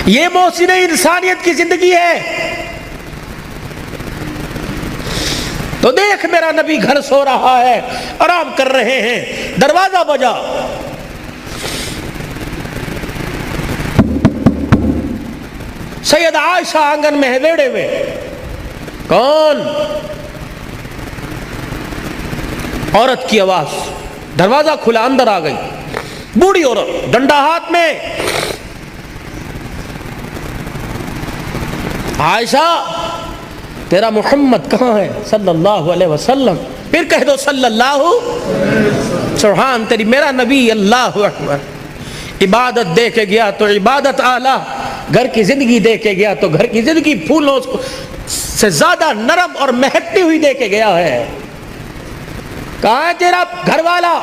یہ محسن انسانیت کی زندگی ہے؟ تو دیکھ میرا نبی گھر سو رہا ہے، آرام کر رہے ہیں، دروازہ بجا، سید عائشہ آنگن میں ہے ویڑے میں، کون؟ عورت کی آواز، دروازہ کھلا، اندر آ گئی بوڑھی عورت، ڈنڈا ہاتھ میں۔ عائشہ تیرا محمد کہاں ہے صلی اللہ علیہ وسلم؟ پھر کہہ دو صلی اللہ، سبحان تیری، میرا نبی، اللہ اکبر۔ عبادت دے کے گیا تو عبادت اعلیٰ، گھر کی زندگی دے کے گیا تو گھر کی زندگی پھولوں سے زیادہ نرم اور مہکتی ہوئی دے کے گیا ہے۔ کہاں ہے تیرا گھر والا؟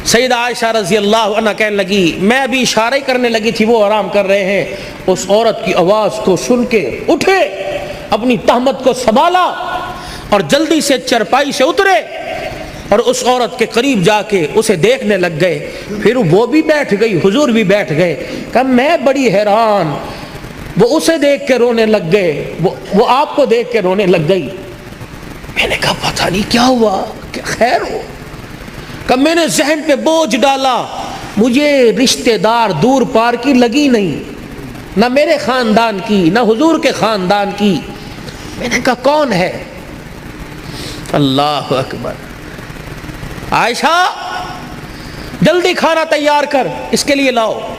سیدہ عائشہ رضی اللہ عنہ کہنے لگی، میں ابھی اشارہ کرنے لگی تھی، وہ آرام کر رہے ہیں۔ اس عورت کی آواز کو سن کے اٹھے، اپنی تہمت کو سنبھالا اور جلدی سے چرپائی سے اترے اور اس عورت کے قریب جا کے اسے دیکھنے لگ گئے۔ پھر وہ بھی بیٹھ گئی، حضور بھی بیٹھ گئے۔ کہ میں بڑی حیران، وہ اسے دیکھ کے رونے لگ گئے، وہ آپ کو دیکھ کے رونے لگ گئی۔ میں نے کہا پتہ نہیں کیا ہوا، کہ خیر ہو؟ کہ میں نے ذہن پہ بوجھ ڈالا، مجھے رشتہ دار دور پار کی لگی نہیں، نہ میرے خاندان کی، نہ حضور کے خاندان کی۔ میں نے کہا کون ہے؟ اللہ اکبر۔ عائشہ جلدی کھانا تیار کر، اس کے لیے لاؤ۔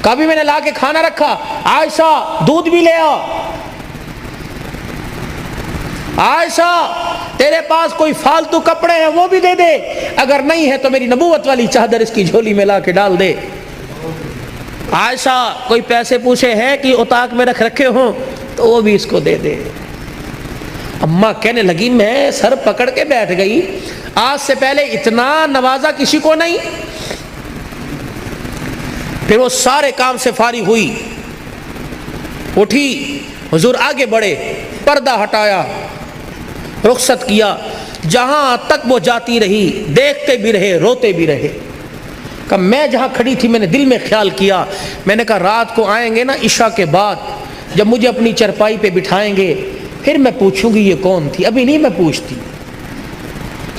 کبھی میں نے لا کے کھانا رکھا، عائشہ دودھ بھی لے آ۔ عائشہ تیرے پاس کوئی فالتو کپڑے ہیں وہ بھی دے دے، اگر نہیں ہے تو میری نبوت والی چادر اس کی جھولی میں لا کے ڈال دے۔ عائشہ کوئی پیسے پوچھے ہیں کہ اتاق میں رکھے ہوں تو وہ بھی اس کو دے دے۔ اماں کہنے لگی میں سر پکڑ کے بیٹھ گئی، آج سے پہلے اتنا نوازا کسی کو نہیں۔ پھر وہ سارے کام سے فارغ ہوئی، اٹھی، حضور آگے بڑھے، پردہ ہٹایا، رخصت کیا، جہاں تک وہ جاتی رہی دیکھتے بھی رہے، روتے بھی رہے۔ کہ میں جہاں کھڑی تھی میں نے دل میں خیال کیا، میں نے کہا رات کو آئیں گے نا عشاء کے بعد، جب مجھے اپنی چرپائی پہ بٹھائیں گے پھر میں پوچھوں گی یہ کون تھی، ابھی نہیں میں پوچھتی۔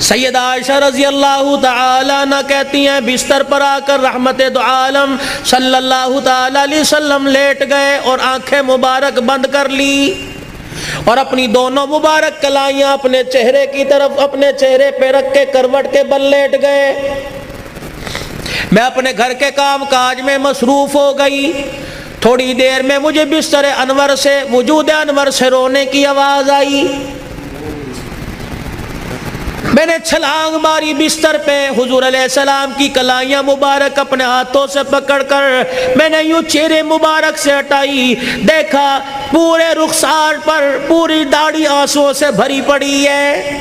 سیدہ عائشہ رضی اللہ تعالی عنہ کہتی ہیں بستر پر آ کر رحمت دو عالم صلی اللہ تعالی علیہ وسلم لیٹ گئے اور آنکھیں مبارک بند کر لی اور اپنی دونوں مبارک کلائیاں اپنے چہرے کی طرف، اپنے چہرے پہ رکھ کے کروٹ کے بل لیٹ گئے۔ میں اپنے گھر کے کام کاج میں مصروف ہو گئی۔ تھوڑی دیر میں مجھے بستر انور سے، وجود انور سے رونے کی آواز آئی۔ میں نے چھلانگ ماری بستر پہ، حضور علیہ السلام کی کلائیاں مبارک اپنے ہاتھوں سے پکڑ کر میں نے یوں چہرے مبارک سے ہٹائی، دیکھا پورے رخسار پر پوری داڑھی آنسوؤں سے بھری پڑی ہے۔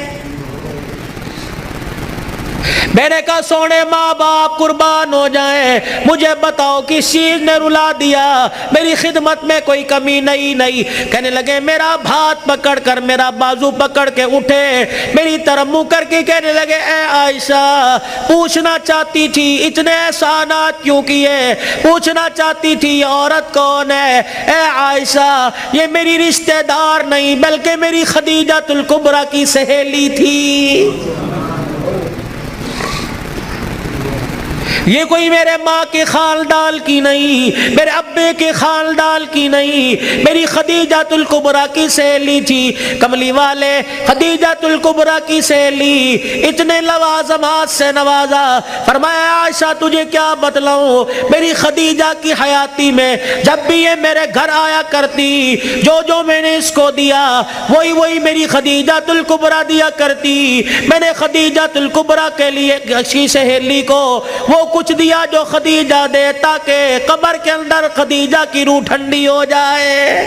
میں نے کہا سونے ماں باپ قربان ہو جائیں، مجھے بتاؤ کس چیز نے رلا دیا، میری خدمت میں کوئی کمی نہیں۔ کہنے لگے میرا ہاتھ پکڑ کر، میرا بازو پکڑ کے اٹھے، میری طرف منہ کر کے کہنے لگے اے عائشہ پوچھنا چاہتی تھی اتنے احسانات کیوں کیے، پوچھنا چاہتی تھی یہ عورت کون ہے۔ اے عائشہ یہ میری رشتہ دار نہیں بلکہ میری خدیجہ الکبریٰ کی سہیلی تھی، یہ کوئی میرے ماں کے خاندان کی نہیں، میرے ابے کے خاندان کی نہیں، میری خدیجہ الکبریٰ کی سہیلی تھی۔ کملی والے خدیجہ الکبریٰ کی سہیلی، اتنے لوازمات سے نوازا۔ فرمایا عائشہ تجھے کیا بتلاؤں، میری خدیجہ کی حیاتی میں جب بھی یہ میرے گھر آیا کرتی، جو میں نے اس کو دیا وہی میری خدیجہ الکبریٰ دیا کرتی۔ میں نے خدیجہ الکبریٰ کے لیے اچھی سہیلی کو وہ کچھ دیا جو خدیجہ دے، تاکہ قبر کے اندر خدیجہ کی روح ٹھنڈی ہو جائے۔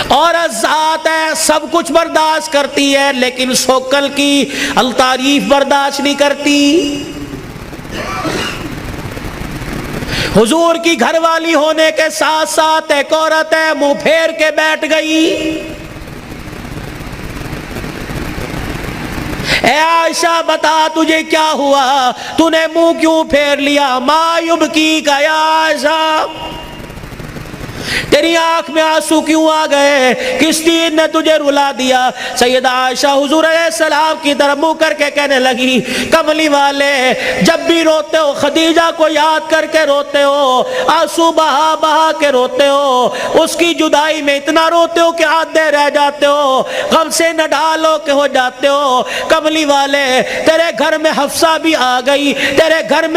اور ذات ہے سب کچھ برداشت کرتی ہے لیکن سوکل کی التعریف برداشت نہیں کرتی۔ حضور کی گھر والی ہونے کے ساتھ ساتھ ایک عورت ہے منہ پھیر کے بیٹھ گئی۔ اے عائشہ بتا تجھے کیا ہوا، تو نے منہ کیوں پھیر لیا؟ ما یبکی کا یا عائشہ، تیری آنکھ میں آنسو کیوں آ گئے؟ کس چیز نے تجھے رلا دیا؟ سیدہ عائشہ حضور علیہ السلام کی طرف منہ کر کے کہنے لگی، کملی والے جب بھی روتے ہو خدیجہ کو یاد کر کے روتے ہو، آنسو بہا بہا کے روتے ہو، اس کی جدائی میں اتنا روتے ہو کہ آدھے رہ جاتے ہو، غم سے نہ ڈالو کہ ہو جاتے ہو۔ کملی والے تیرے گھر میں حفصہ بھی آ گئی، تیرے گھر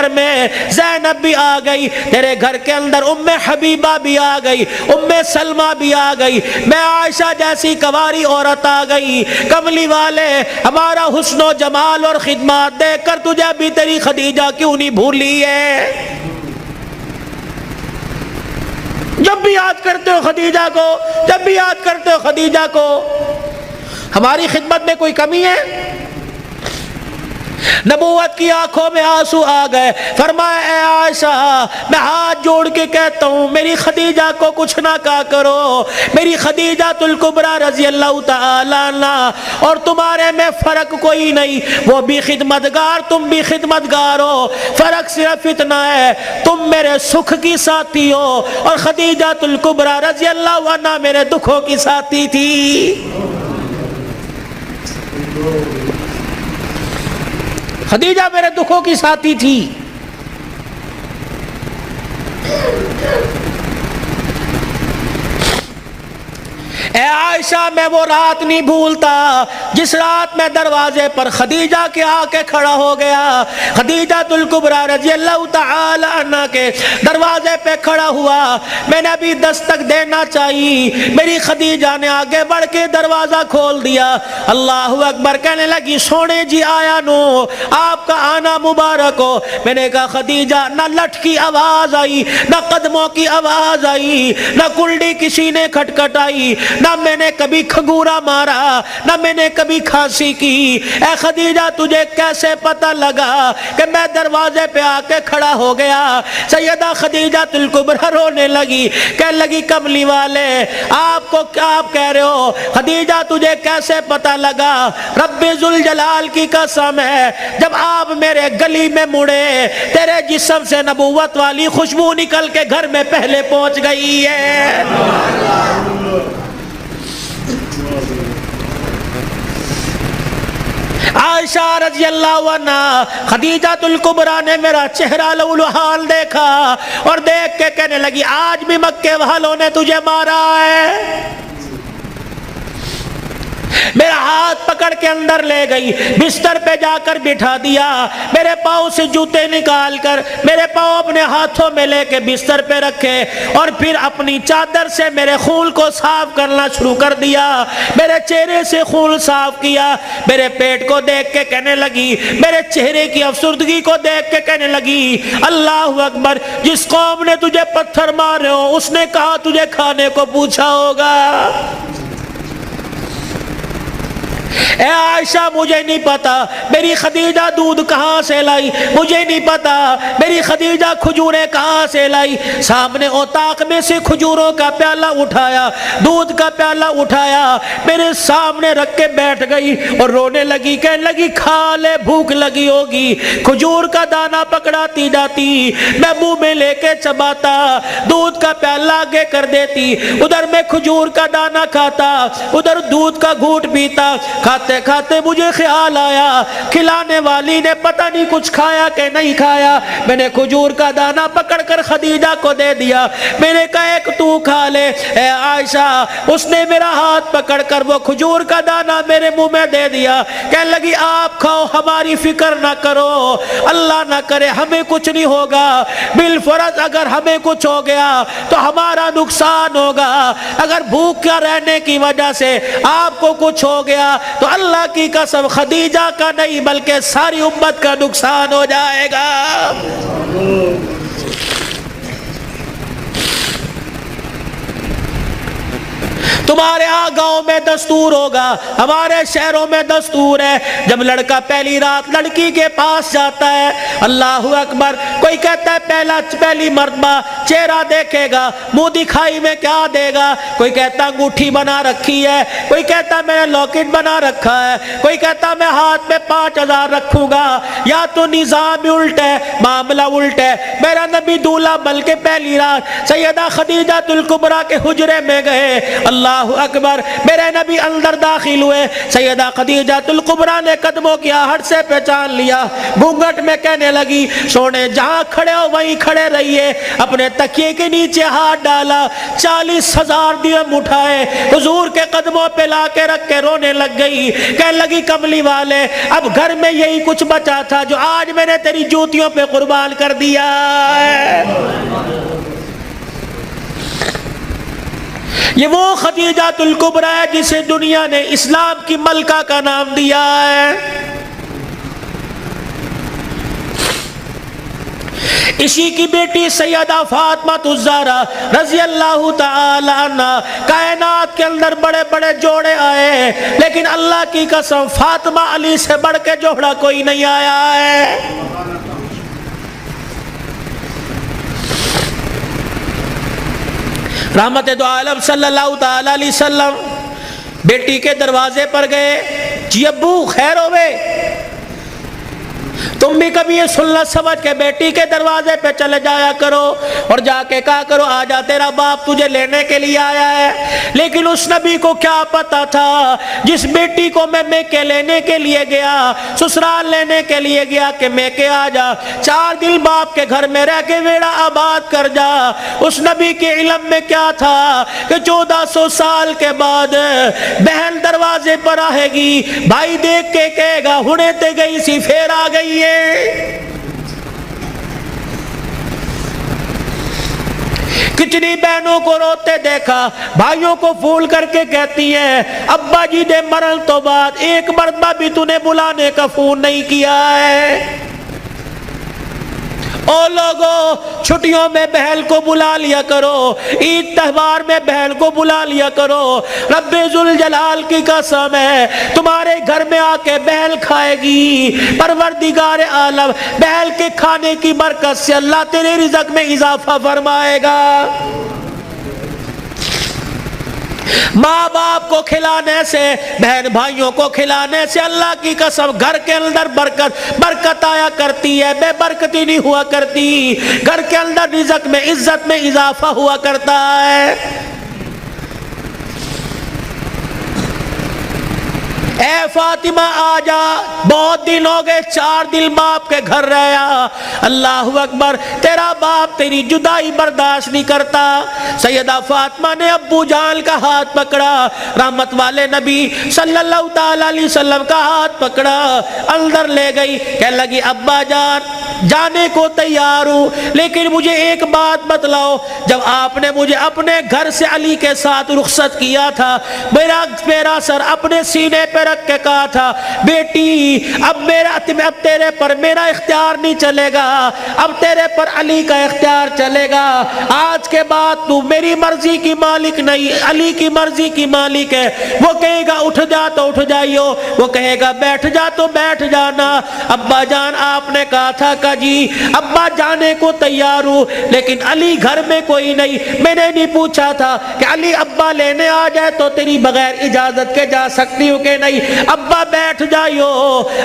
میں زینب بھی آ گئی، تیرے گھر کے اندر ام حبیبہ بھی آ گئی، ام سلمہ بھی آ گئی، میں عائشہ جیسی کواری عورت آ گئی۔ کملی والے ہمارا حسن و جمال اور خدمات دیکھ کر تجھے ابھی تیری خدیجہ کیوں نہیں بھولی ہے؟ جب بھی یاد کرتے ہو خدیجہ کو، جب بھی یاد کرتے ہو خدیجہ کو، ہماری خدمت میں کوئی کمی ہے؟ نبوت کی آنکھوں میں آنسو آ گئے، فرمایا اے عائشہ میں ہاتھ جوڑ کے کہتا ہوں میری خدیجہ کو کچھ نہ کہا کرو، میری خدیجہ الکبریٰ رضی اللہ تعالیٰ عنہ اور تمہارے میں فرق کوئی نہیں، وہ بھی خدمتگار تم بھی خدمتگار ہو، فرق صرف اتنا ہے تم میرے سکھ کی ساتھی ہو اور خدیجہ الکبریٰ رضی اللہ عنہ میرے دکھوں کی ساتھی تھی۔ خدیجہ میرے دکھوں کی ساتھی تھی۔ اے عائشہ میں وہ رات نہیں بھولتا جس رات میں دروازے پر خدیجہ کے آ کے کھڑا ہو گیا، خدیجہ الکبریٰ رضی اللہ تعالی عنہ کے دروازے پہ کھڑا ہوا، میں نے ابھی دستک دینا چاہیے، میری خدیجہ نے آگے بڑھ کے دروازہ کھول دیا، اللہ اکبر کہنے لگی سونے جی آیا نو، آپ کا آنا مبارک ہو۔ میں نے کہا خدیجہ نہ لٹ کی آواز آئی، نہ قدموں کی آواز آئی، نہ کلڈی کسی نے کھٹکھٹائی، نہ میں نے کبھی کھگورا مارا، نہ میں نے کبھی کھانسی کی۔ اے خدیجہ تجھے کیسے پتہ لگا کہ میں دروازے پہ آ کے کھڑا ہو گیا؟ سیدہ خدیجہ الکبریٰ رونے لگی، کہنے لگی کملی والے آپ کو کیا آپ کہہ رہے ہو؟ خدیجہ تجھے کیسے پتہ لگا؟ رب ذوالجلال کی قسم ہے جب آپ میرے گلی میں مڑے تیرے جسم سے نبوت والی خوشبو نکل کے گھر میں پہلے پہنچ گئی ہے۔ عائشہ رضی اللہ عنہ خدیجہ الکبریٰ نے میرا چہرہ لولوحال دیکھا اور دیکھ کے کہنے لگی آج بھی مکے والوں نے تجھے مارا ہے۔ میرا ہاتھ پکڑ کے اندر لے گئی، بستر پہ جا کر بٹھا دیا، میرے پاؤں سے جوتے نکال کر میرے پاؤں اپنے ہاتھوں میں لے کے بستر پہ رکھے اور پھر اپنی چادر سے میرے خون کو صاف کرنا شروع کر دیا، میرے چہرے سے خون صاف کیا، میرے پیٹ کو دیکھ کے کہنے لگی، میرے چہرے کی افسردگی کو دیکھ کے کہنے لگی اللہ اکبر، جس قوم نے تجھے پتھر مارے ہو اس نے کہا تجھے کھانے کو پوچھا ہوگا۔ اے عائشہ مجھے نہیں پتا میری خدیجہ دودھ کہاں سے لائی، مجھے نہیں پتا میری خدیجہ کھجوریں کہاں سے لائی۔ سامنے اوطاق میں سے کھجوروں کا پیالہ اٹھایا، دودھ کا پیالہ اٹھایا، میرے سامنے رکھ کے بیٹھ گئی اور رونے لگی، کہنے لگی کھا لے بھوک لگی ہوگی۔ کھجور کا دانہ پکڑاتی جاتی، میں منہ میں لے کے چباتا، دودھ کا پیالہ آگے کر دیتی، ادھر میں کھجور کا دانہ کھاتا، ادھر دودھ کا گھونٹ پیتا۔ کھاتے کھاتے مجھے خیال آیا کھلانے والی نے پتہ نہیں کچھ کھایا کہ نہیں کھایا، میں نے کھجور کا دانہ پکڑ کر خدیجہ کو دے دیا، میں نے کہا ایک تو کھا لے۔ اے عائشہ اس نے میرا ہاتھ پکڑ کر وہ کھجور کا دانہ میرے منہ میں دے دیا، کہنے لگی آپ کھاؤ ہماری فکر نہ کرو، اللہ نہ کرے ہمیں کچھ نہیں ہوگا، بالفرض اگر ہمیں کچھ ہو گیا تو ہمارا نقصان ہوگا، اگر بھوکا رہنے کی وجہ سے آپ کو کچھ ہو گیا تو اللہ کی قسم خدیجہ کا نہیں بلکہ ساری امت کا نقصان ہو جائے گا۔ تمہارے ہاں گاؤں میں دستور ہوگا، ہمارے شہروں میں دستور ہے، جب لڑکا پہلی رات لڑکی کے پاس جاتا ہے، اللہ اکبر، کوئی کہتا ہے پہلی مرتبہ چہرہ دیکھے گا، منہ دکھائی میں کیا دے گا، کوئی کہتا انگوٹھی بنا رکھی ہے، کوئی کہتا میں نے لاکٹ بنا رکھا ہے، کوئی کہتا میں ہاتھ میں 5000 رکھوں گا، یا تو نظام بھی الٹ ہے، معاملہ الٹ ہے۔ میرا نبی دولہا بلکہ پہلی رات سیدہ خدیجہ الکبریٰ کے حجرے میں گئے، اللہ اکبر، میرے نبی اندر داخل ہوئے، سیدہ خدیجہ الکبریٰ نے قدموں کی آہٹ سے پہچان لیا، گھونگھٹ میں کہنے لگی سونے جہاں کھڑے ہو وہیں کھڑے رہیے، اپنے تکیے کے نیچے ہاتھ ڈالا، 40,000 درہم اٹھائے، حضور کے قدموں پہ لا کے رکھ کے رونے لگ گئی، کہنے لگی کملی والے اب گھر میں یہی کچھ بچا تھا جو آج میں نے تیری جوتیوں پہ قربان کر دیا ہے۔ یہ وہ خدیجہ الکبریٰ ہے جسے دنیا نے اسلام کی ملکہ کا نام دیا ہے۔ اسی کی بیٹی سیدہ فاطمہ الزہرا رضی اللہ تعالی عنہ، کائنات کے اندر بڑے بڑے جوڑے آئے لیکن اللہ کی قسم فاطمہ علی سے بڑھ کے جوڑا کوئی نہیں آیا ہے۔ رحمت دو عالم صلی اللہ تعالی علیہ وسلم بیٹی کے دروازے پر گئے، جی ابو خیر ہوئے، تم بھی کبھی یہ سننا سمجھ کے بیٹی کے دروازے پہ چلے جایا کرو اور جا کے کہا کرو آجا تیرا باپ تجھے لینے کے لیے آیا ہے۔ لیکن اس نبی کو کیا پتا تھا جس بیٹی کو میں میکے لینے کے لیے گیا، سسرال لینے کے لیے گیا کہ میکے آجا، 4 دن باپ کے گھر میں رہ کے ویڑا آباد کر جا، اس نبی کے علم میں کیا تھا کہ 1400 سال کے بعد بہن دروازے پر آئے گی، بھائی دیکھ کے کہے گا ہنے تے گئی سی پھر آ گئی ہے۔ کتنی بہنوں کو روتے دیکھا، بھائیوں کو پھول کر کے کہتی ہیں ابا جی دے مرن تو بعد ایک مرتبہ بھی تو نے بلانے کا فون نہیں کیا ہے۔ او لوگوں چھٹیوں میں بہن کو بلا لیا کرو، عید تہوار میں بہن کو بلا لیا کرو، رب ذوالجلال کی قسم ہے تمہارے گھر میں آ کے بہن کھائے گی، پروردگار عالم بہن کے کھانے کی برکت سے اللہ تیرے رزق میں اضافہ فرمائے گا۔ ماں باپ کو کھلانے سے، بہن بھائیوں کو کھلانے سے اللہ کی قسم گھر کے اندر برکت آیا کرتی ہے، بے برکتی نہیں ہوا کرتی، گھر کے اندر رزق میں عزت میں اضافہ ہوا کرتا ہے۔ اے فاطمہ آجا، بہت دن ہو گئے، 4 دن باپ کے گھر رہا، اللہ اکبر، تیرا باپ تیری جدائی برداشت نہیں کرتا۔ سیدہ فاطمہ نے ابو جان کا ہاتھ پکڑا، رحمت والے نبی صلی اللہ تعالی علیہ وسلم کا ہاتھ پکڑا، اندر لے گئی، کہنے لگی ابا جان جانے کو تیار ہوں لیکن مجھے ایک بات بتلاؤ، جب آپ نے مجھے اپنے گھر سے علی کے ساتھ رخصت کیا تھا، میرا سر اپنے سینے پہ رکھ کے کہا تھا بیٹی اب تیرے پر میرا اختیار نہیں چلے گا، اب تیرے پر علی کا اختیار چلے گا، آج کے بعد تو میری مرضی کی مالک نہیں، علی کی مرضی کی مالک ہے، وہ کہے گا اٹھ جا تو اٹھ جائیو، وہ کہے گا بیٹھ جا تو بیٹھ جانا۔ ابا جان آپ نے کہا تھا کہ جی ابا جانے کو تیار ہوں لیکن علی گھر میں کوئی نہیں، میں نے نہیں پوچھا تھا کہ علی ابا لینے آ جائے تو تیری بغیر اجازت کے جا سکتی ہوں کہ نہیں، ابا بیٹھ جائیو،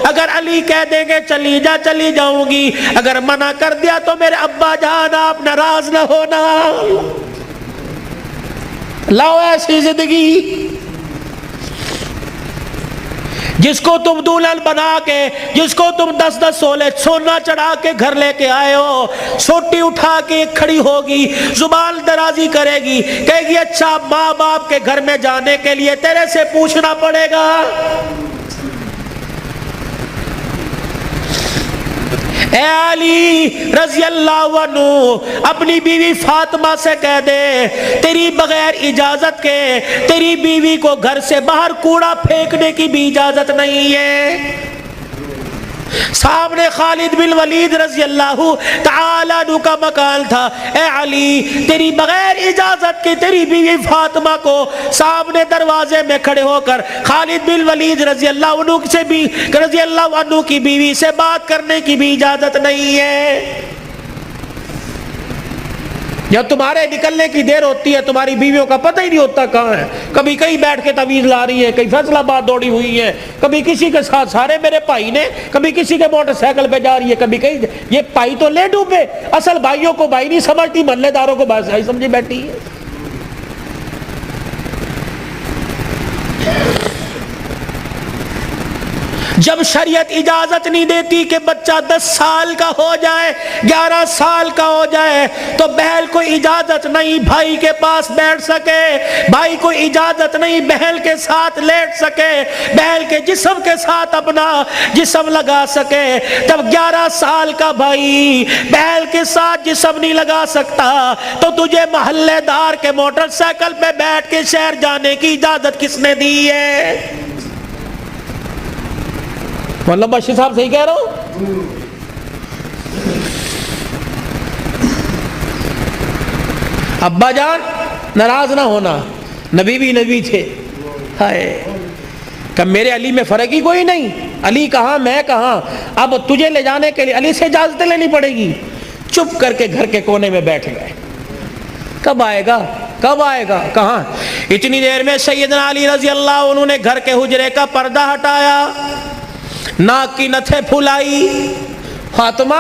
اگر علی کہہ دیں گے چلی جا چلی جاؤں گی، اگر منع کر دیا تو میرے ابا جان آپ ناراض نہ ہونا۔ لاؤ ایسی زندگی جس کو تم دلہن بنا کے، جس کو تم 10-10 سولے سونا چڑھا کے گھر لے کے آئے ہو، سوٹی اٹھا کے کھڑی ہوگی، زبان درازی کرے گی، کہے گی اچھا ماں باپ کے گھر میں جانے کے لیے تیرے سے پوچھنا پڑے گا۔ اے علی رضی اللہ عنہ اپنی بیوی فاطمہ سے کہہ دے تیری بغیر اجازت کے تیری بیوی کو گھر سے باہر کوڑا پھینکنے کی بھی اجازت نہیں ہے۔ سامنے خالد بن ولید رضی اللہ تعالیٰ عنہ کا مکان تھا. اے علی تیری بغیر اجازت کے تیری بیوی فاطمہ کو سامنے دروازے میں کھڑے ہو کر خالد بن ولید رضی اللہ عنہ کی بیوی سے بات کرنے کی بھی اجازت نہیں ہے. جب تمہارے نکلنے کی دیر ہوتی ہے تمہاری بیویوں کا پتہ ہی نہیں ہوتا کہاں ہے. کبھی کہیں بیٹھ کے تعویذ لا رہی ہے, کہیں فیصل آباد دوڑی ہوئی ہے, کبھی کسی کے ساتھ سارے میرے بھائی نے, کبھی کسی کے موٹر سائیکل پہ جا رہی ہے, کبھی کہیں. یہ بھائی تو لے ڈوبے, اصل بھائیوں کو بھائی نہیں سمجھتی, محلے داروں کو بھائی سمجھی بیٹھی ہے. جب شریعت اجازت نہیں دیتی کہ بچہ 10 سال کا ہو جائے, 11 سال کا ہو جائے, تو بہن کو اجازت نہیں بھائی کے پاس بیٹھ سکے, بھائی کو اجازت نہیں بہن کے ساتھ لیٹ سکے, بہن کے جسم کے ساتھ اپنا جسم لگا سکے. جب 11 سال کا بھائی بہن کے ساتھ جسم نہیں لگا سکتا تو تجھے محلے دار کے موٹر سائیکل پہ بیٹھ کے شہر جانے کی اجازت کس نے دی ہے؟ مولانا بشیر صاحب صحیح کہہ رہا ہوں؟ ابا جان ناراض نہ ہونا, نبی بھی نبی تھے. ہائے کہ میرے علی میں فرق ہی کوئی نہیں, علی کہاں میں کہاں, اب تجھے لے جانے کے لیے علی سے اجازت لینی پڑے گی. چپ کر کے گھر کے کونے میں بیٹھ گئے. کب آئے گا, کب آئے گا, کہاں. اتنی دیر میں سیدنا علی رضی اللہ عنہ نے گھر کے حجرے کا پردہ ہٹایا, ناک کی نتھے پھلائی. فاطمہ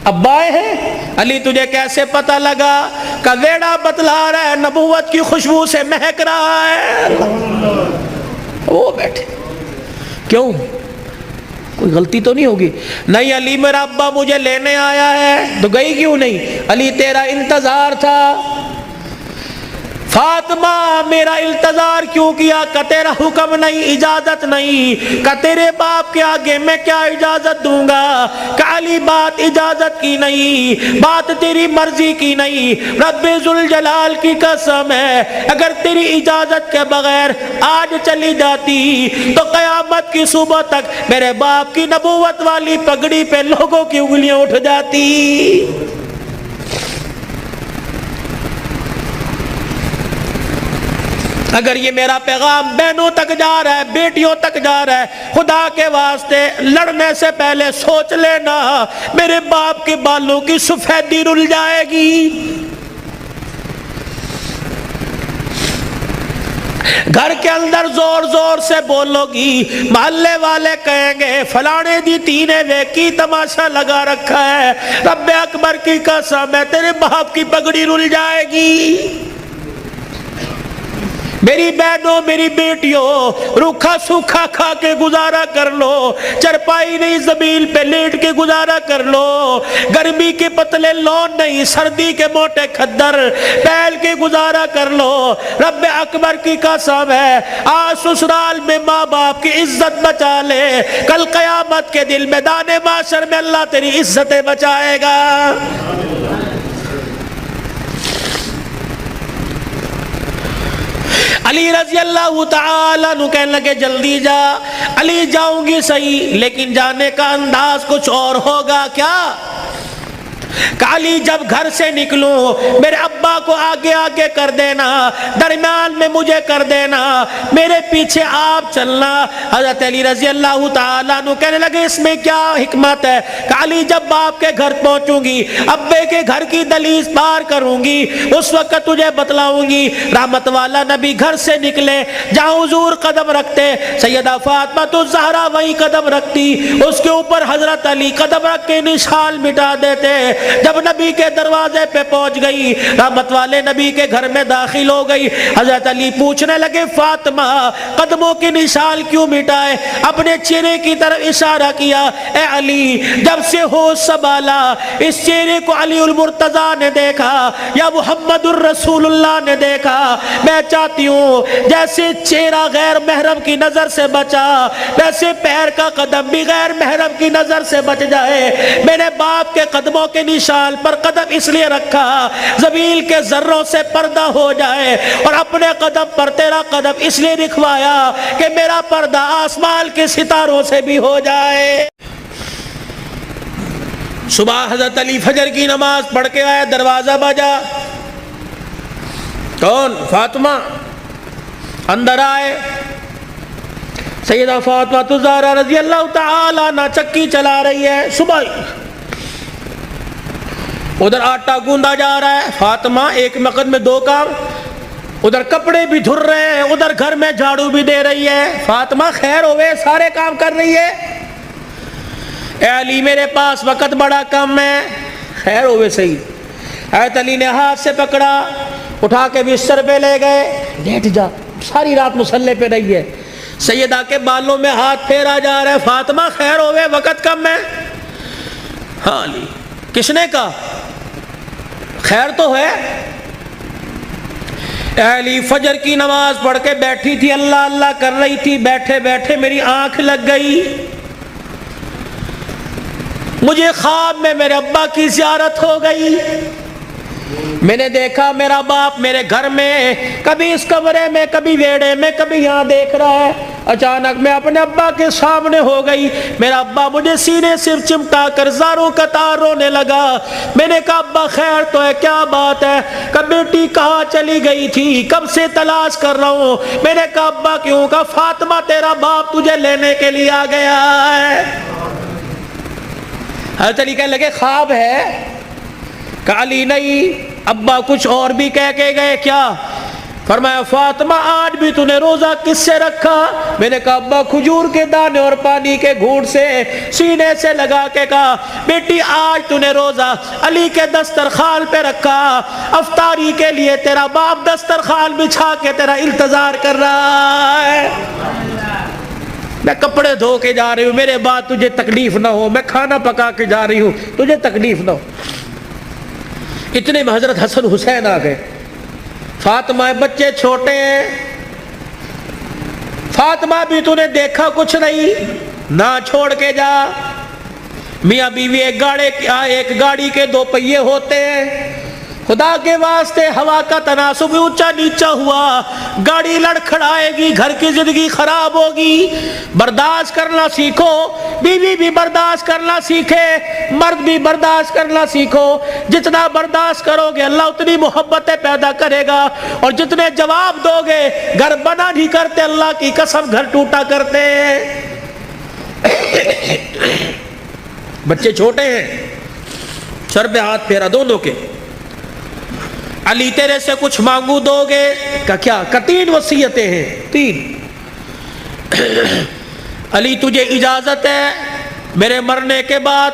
ابا آئے ہیں. علی تجھے کیسے پتہ لگا؟ کہ ویڑا بتلا رہا ہے, نبوت کی خوشبو سے مہک رہا ہے. وہ بیٹھے. کیوں, کوئی غلطی تو نہیں ہوگی؟ نہیں علی میرا ابا مجھے لینے آیا ہے. تو گئی کیوں نہیں؟ علی تیرا انتظار تھا. فاطمہ میرا انتظار کیوں کیا؟ کہ تیرا حکم نہیں, اجازت نہیں. کہ تیرے باپ کے آگے میں کیا اجازت دوں گا؟ کہ علی بات اجازت کی نہیں, بات تیری مرضی کی نہیں. رب ذوالجلال کی قسم ہے اگر تیری اجازت کے بغیر آج چلی جاتی تو قیامت کی صبح تک میرے باپ کی نبوت والی پگڑی پہ لوگوں کی انگلیاں اٹھ جاتی. اگر یہ میرا پیغام بہنوں تک جا رہا ہے, بیٹیوں تک جا رہا ہے, خدا کے واسطے لڑنے سے پہلے سوچ لینا میرے باپ کے بالوں کی سفیدی رل جائے گی. گھر کے اندر زور زور سے بولو گی, محلے والے کہیں گے فلانے دی تینے ویکی تماشا لگا رکھا ہے. رب اکبر کی قسم ہے تیرے باپ کی پگڑی رل جائے گی. میری بہنوں میری بیٹیوں روکھا سوکھا کھا کے گزارا کر لو, چرپائی نہیں زمین پہ لیٹ کے گزارا کر لو, گرمی کے پتلے لون نہیں سردی کے موٹے کھدر پہل کے گزارا کر لو. رب اکبر کی قسم ہے آج سسرال میں ماں باپ کی عزت بچا لے, کل قیامت کے دل میدان معاشر میں اللہ تیری عزتیں بچائے گا. علی رضی اللہ تعالیٰ عنہ کہنے لگے جلدی جا. علی جاؤں گی صحیح لیکن جانے کا انداز کچھ اور ہوگا. کیا؟ علی جب گھر سے نکلوں میرے ابا کو آگے آگے کر دینا, درمیان میں مجھے کر دینا, میرے پیچھے آپ چلنا. حضرت علی رضی اللہ تعالیٰ عنہ کہنے لگے اس میں کیا حکمت ہے؟ کہ علی جب باپ کے گھر پہنچوں گی, ابے کے گھر کی دہلیز پار کروں گی, اس وقت تجھے بتلاؤں گی. رحمت والا نبی گھر سے نکلے, جہاں حضور قدم رکھتے سیدہ فاطمہ تو زہرا وہیں قدم رکھتی, اس کے اوپر حضرت علی قدم رکھ کے نشان مٹا دیتے. جب نبی کے دروازے پہ پہنچ گئی, رحمت والے نبی کے گھر میں داخل ہو گئی, حضرت علی پوچھنے لگے فاطمہ قدموں کے نشان کیوں مٹائے؟ اپنے چہرے کی طرف اشارہ کیا. اے علی جب سے ہوش سنبھالا اس چہرے کو علی المرتضیٰ نے دیکھا یا محمد الرسول اللہ نے دیکھا, میں چاہتی ہوں جیسے چہرہ غیر محرم کی نظر سے بچا ویسے پیر کا قدم بھی غیر محرم کی نظر سے بچ جائے. میرے باپ کے قدموں کے نشان پر قدم اس لیے رکھا زمین کے ذروں سے پردہ ہو جائے, اور اپنے قدم پر تیرا قدم اس لیے رکھوایا کہ میرا پردہ آسمان کے ستاروں سے بھی ہو جائے. صبح حضرت علی فجر کی نماز پڑھ کے آئے، دروازہ بجا، کون؟ فاطمہ۔ اندر آئے، سیدہ فاطمہ الزہرا رضی اللہ تعالی عنہ چکی چلا رہی ہے، صبح ادھر آٹا گوندا جا رہا ہے، فاطمہ ایک وقت میں دو کام، ادھر کپڑے بھی دھر رہے ہیں، ادھر گھر میں جھاڑو بھی دے رہی ہے۔ فاطمہ خیر ہوئے، سارے کام کر رہی ہے۔ اے علی میرے پاس وقت بڑا کم ہے، خیر ہوئے صحیح۔ حضرت علی نے ہاتھ سے پکڑا، اٹھا کے بستر پہ لے گئے، لیٹ جا، ساری رات مصلے پہ رہی ہے۔ سیدہ کے بالوں میں ہاتھ پھیرا جا رہا ہے، فاطمہ خیر ہوئے، وقت کم ہے۔ ہاں علی، کس نے کہا؟ خیر تو ہے۔ اے علی فجر کی نماز پڑھ کے بیٹھی تھی، اللہ اللہ کر رہی تھی، بیٹھے بیٹھے میری آنکھ لگ گئی، مجھے خواب میں میرے ابا کی زیارت ہو گئی، میں نے دیکھا میرا باپ میرے گھر میں، کبھی اس کمرے میں، کبھی ویڑے میں، کبھی یہاں دیکھ رہا ہے۔ اچانک میں اپنے ابا کے سامنے ہو گئی، میرا ابا مجھے سینے سے چمٹا کر زاروں قطار رونے لگا۔ میں نے کہا ابا خیر تو ہے، کیا بات ہے؟ کہ بیٹی کہاں چلی گئی تھی، کب سے تلاش کر رہا ہوں۔ میں نے کہا ابا کیوں؟ کہا فاطمہ تیرا باپ تجھے لینے کے لیے آ گیا ہے۔ حضرت علی کہنے لگے خواب ہے؟ کہ علی نہیں، ابا کچھ اور بھی کہہ کے گئے کیا؟ فرمایا فاطمہ آج بھی تو نے روزہ کس سے رکھا؟ میں نے کہا ابا کھجور کے دانے اور پانی کے گھونٹ سے، سینے سے لگا کے کہا بیٹی آج تو نے روزہ علی کے دسترخوان پہ رکھا، افطاری کے لیے تیرا باپ دسترخوان بچھا کے تیرا انتظار کر رہا ہے۔ میں کپڑے دھو کے جا رہی ہوں، میرے بعد تجھے تکلیف نہ ہو، میں کھانا پکا کے جا رہی ہوں، تجھے تکلیف نہ ہو۔ اتنے میں حضرت حسن حسین آ گئے۔ فاطمہ بچے چھوٹے ہیں، فاطمہ بھی تو نے دیکھا کچھ نہیں، نہ چھوڑ کے جا۔ میاں بیوی ایک گاڑی کے دو پہیے ہوتے ہیں، خدا کے واسطے ہوا کا تناسب اونچا نیچا ہوا، گاڑی لڑکھڑائے گی، گھر کی زندگی خراب ہوگی۔ برداشت کرنا سیکھو، بیوی بھی برداشت کرنا سیکھے، مرد بھی برداشت کرنا سیکھو۔ جتنا برداشت کرو گے اللہ اتنی محبتیں پیدا کرے گا، اور جتنے جواب دو گے، گھر بنا نہیں کرتے، اللہ کی قسم گھر ٹوٹا کرتے ہیں۔ بچے چھوٹے ہیں، سر پہ ہاتھ پھیرا دونوں کے، علی تیرے سے کچھ مانگو دو گے؟ کہ کیا؟ کہ 3 وصیتیں ہیں، 3۔ علی تجھے اجازت ہے میرے مرنے کے بعد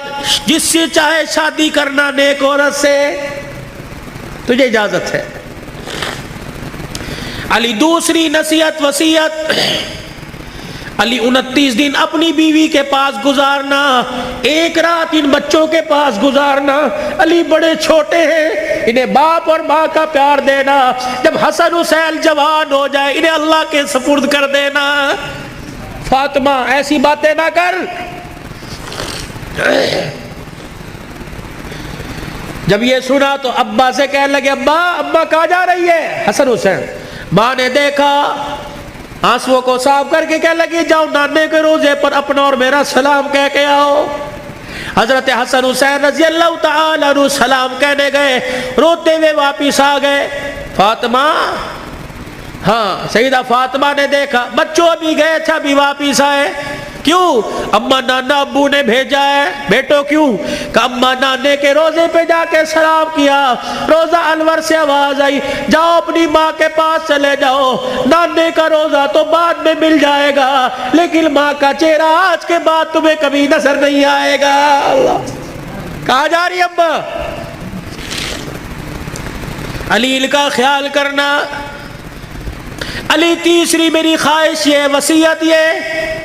جس سے چاہے شادی کرنا نیک عورت سے، تجھے اجازت ہے۔ علی دوسری نصیحت وصیت، علی 29 دن اپنی بیوی کے پاس گزارنا، 1 رات ان بچوں کے پاس گزارنا۔ علی بڑے چھوٹے ہیں، انہیں باپ اور ماں کا پیار دینا، جب حسن حسین جوان ہو جائے انہیں اللہ کے سپرد کر دینا۔ فاطمہ ایسی باتیں نہ کر۔ جب یہ سنا تو ابا سے کہنے لگے ابا کہاں جا رہی ہے؟ حسن حسین۔ ماں نے دیکھا، آنسوؤں کو صاف کر کے کہنے لگی جاؤ نانے کے روزے پر اپنا اور میرا سلام کہہ کے آؤ۔ حضرت حسن حسین رضی اللہ تعالی عنہ سلام کہنے گئے، روتے ہوئے واپس آ گئے۔ فاطمہ، ہاں سیدہ فاطمہ نے دیکھا بچوں بھی گئے تھے، ابھی واپس آئے۔ کیوں؟ اما نانا ابو نے بھیجا ہے۔ بیٹو کیوں؟ کہ اما نانے کے روزے پہ جا کے سلام کیا، روزہ انور سے آواز آئی جاؤ اپنی ماں کے پاس چلے جاؤ، نانے کا روزہ تو بعد میں مل جائے گا لیکن ماں کا چہرہ آج کے بعد تمہیں کبھی نظر نہیں آئے گا۔ اللہ، کہاں جا رہی ابا؟ علی کا خیال کرنا۔ علی تیسری میری خواہش یہ، وصیت یہ،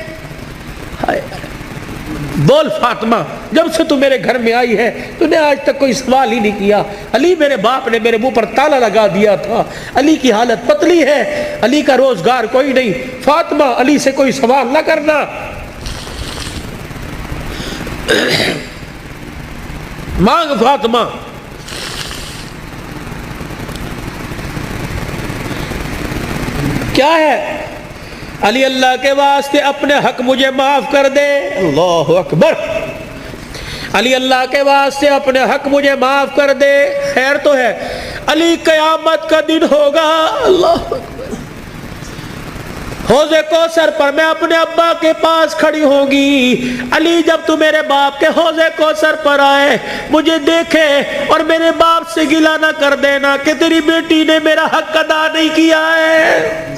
بول فاطمہ جب سے تو میرے گھر میں آئی ہے تو نے آج تک کوئی سوال ہی نہیں کیا۔ علی میرے باپ نے میرے منہ پر تالا لگا دیا تھا، علی کی حالت پتلی ہے، علی کا روزگار کوئی نہیں، فاطمہ علی سے کوئی سوال نہ کرنا۔ مانگ فاطمہ۔ کیا ہے؟ علی اللہ کے واسطے اپنے حق مجھے معاف کر دے۔ اللہ اکبر۔ علی اللہ کے واسطے اپنے حق مجھے معاف کر دے. خیر تو ہے. علی قیامت کا دن ہوگا, اللہ حوض کوثر پر میں اپنے ابا کے پاس کھڑی ہوں گی. علی جب تو میرے باپ کے حوض کوثر پر آئے, مجھے دیکھے اور میرے باپ سے گلہ نہ کر دینا کہ تیری بیٹی نے میرا حق ادا نہیں کیا ہے.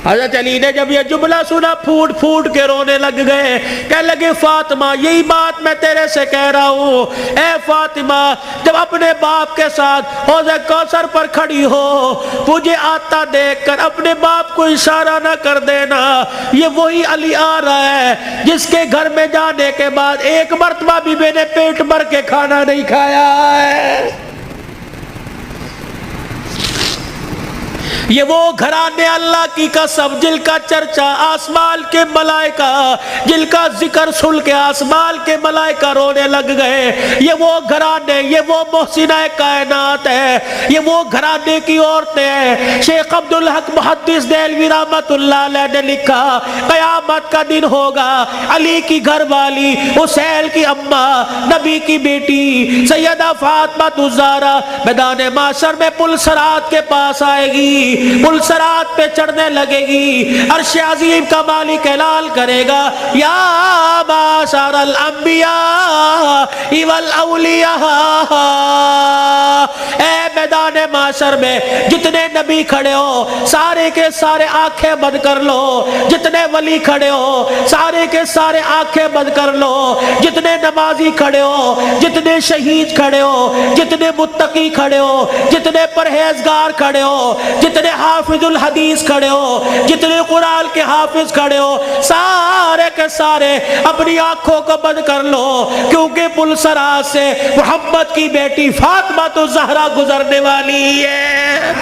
حضرت علی نے جب یہ جملہ سنا پھوٹ پھوٹ کے رونے لگ گئے. کہنے لگے فاطمہ یہی بات میں تیرے سے کہہ رہا ہوں. اے فاطمہ جب اپنے باپ کے ساتھ حوض کوثر پر کھڑی ہو, مجھے آتا دیکھ کر اپنے باپ کو اشارہ نہ کر دینا. یہ وہی علی آ رہا ہے جس کے گھر میں جانے کے بعد ایک مرتبہ بھی میں نے پیٹ بھر کے کھانا نہیں کھایا ہے. یہ وہ گھرانے اللہ کی قسم جن کا چرچا آسمان کے ملائکہ, جن کا ذکر سن کے آسمان کے ملائکہ رونے لگ گئے. یہ وہ گھرانے, یہ وہ محسنہ کائنات ہے, یہ وہ گھرانے کی عورتیں ہیں. شیخ عبدالحق محدث دہلوی رحمت اللہ علیہ نے لکھا قیامت کا دن ہوگا, علی کی گھر والی حسین کی اماں نبی کی بیٹی سیدہ فاطمہ الزہرا میدان معاشر میں پل صراط کے پاس آئے گی. پل صراط پہ چڑھنے لگے گی, عرش عظیم کا مالک اعلان کرے گا یا معاشر الانبیاء والاولیاء. اے میدان معاشر میں جتنے نبی کھڑے ہو سارے کے سارے آنکھیں بند کر لو. جتنے ولی کھڑے ہو سارے کے سارے آنکھیں بند کر لو. جتنے نمازی کھڑے ہو, جتنے شہید کھڑے ہو, جتنے متقی کھڑے ہو, جتنے پرہیزگار کھڑے ہو, جتنے حافظ الحدیث کھڑے ہو, جتنے قرآن کے حافظ کھڑے ہو, سارے کے سارے اپنی آنکھوں کو بند کر لو, کیونکہ پل صراط سے محمد کی بیٹی فاطمہ الزہرا گزرنے والی ہے.